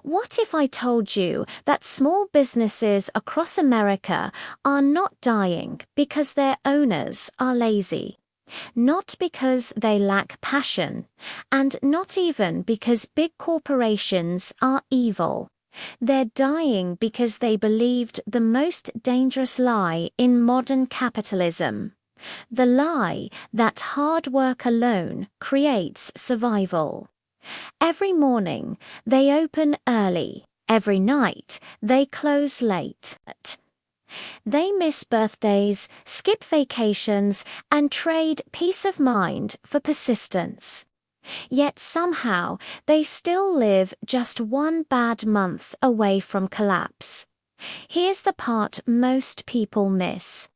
What if I told you that small businesses across America are not dying because their owners are lazy? Not because they lack passion, and not even because big corporations are evil. They're dying because they believed the most dangerous lie in modern capitalism. The lie that hard work alone creates survival. Every morning, they open early. Every night, they close late. They miss birthdays, skip vacations, and trade peace of mind for persistence. Yet somehow, they still live just one bad month away from collapse. Here's the part most people miss.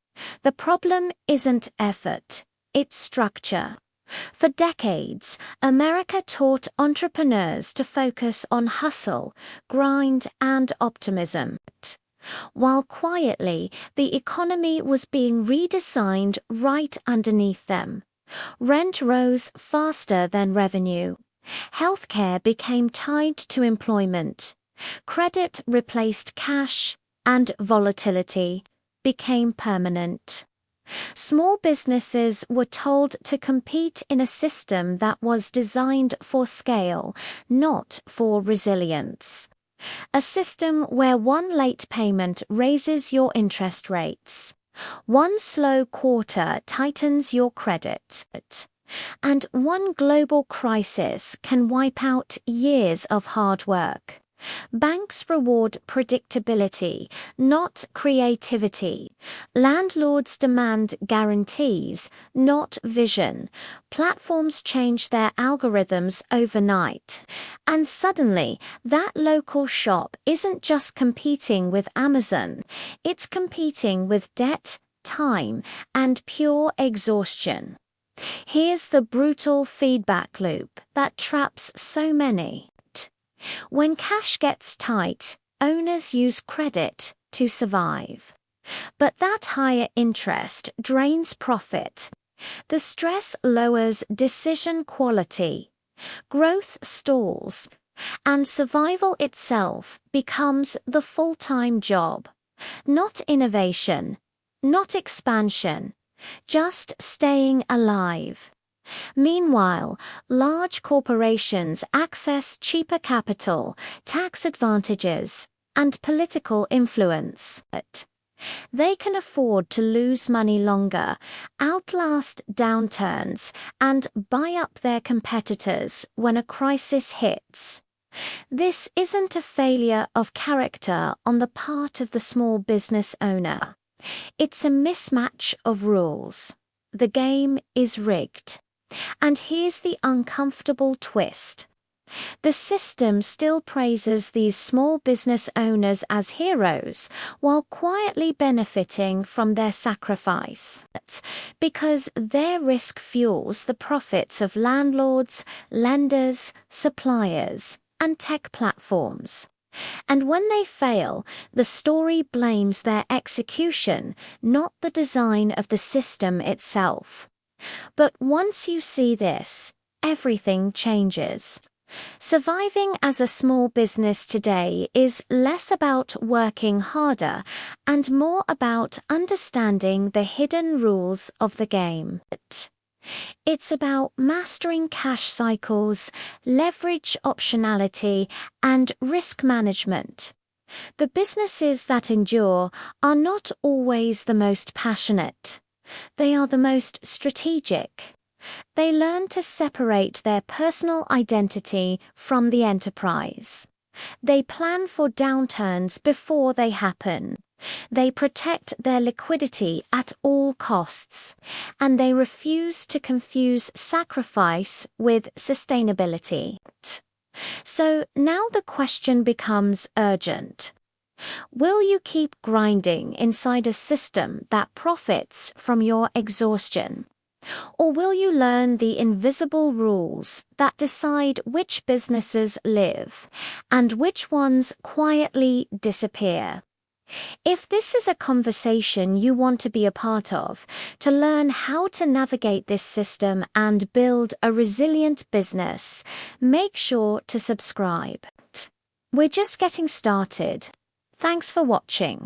The problem isn't effort, it's structure. For decades, America taught entrepreneurs to focus on hustle, grind, and optimism. While quietly, the economy was being redesigned right underneath them. Rent rose faster than revenue. Healthcare became tied to employment. Credit replaced cash, and volatility became permanent. Small businesses were told to compete in a system that was designed for scale, not for resilience. A system where one late payment raises your interest rates. One slow quarter tightens your credit. And one global crisis can wipe out years of hard work. Banks reward predictability, not creativity. Landlords demand guarantees, not vision. Platforms change their algorithms overnight. And suddenly, that local shop isn't just competing with Amazon, it's competing with debt, time, and pure exhaustion. Here's the brutal feedback loop that traps so many. When cash gets tight, owners use credit to survive. But that higher interest drains profit. The stress lowers decision quality. Growth stalls. And survival itself becomes the full-time job. Not innovation, not expansion, just staying alive. Meanwhile, large corporations access cheaper capital, tax advantages, and political influence. They can afford to lose money longer, outlast downturns, and buy up their competitors when a crisis hits. This isn't a failure of character on the part of the small business owner. It's a mismatch of rules. The game is rigged. And here's the uncomfortable twist. The system still praises these small business owners as heroes while quietly benefiting from their sacrifice, because their risk fuels the profits of landlords, lenders, suppliers, and tech platforms. And when they fail, the story blames their execution, not the design of the system itself. But once you see this, everything changes. Surviving as a small business today is less about working harder and more about understanding the hidden rules of the game. It's about mastering cash cycles, leverage optionality, and risk management. The businesses that endure are not always the most passionate. They are the most strategic. They learn to separate their personal identity from the enterprise. They plan for downturns before they happen. They protect their liquidity at all costs. And they refuse to confuse sacrifice with sustainability. So now the question becomes urgent. Will you keep grinding inside a system that profits from your exhaustion? Or will you learn the invisible rules that decide which businesses live and which ones quietly disappear? If this is a conversation you want to be a part of, to learn how to navigate this system and build a resilient business, make sure to subscribe. We're just getting started. Thanks for watching.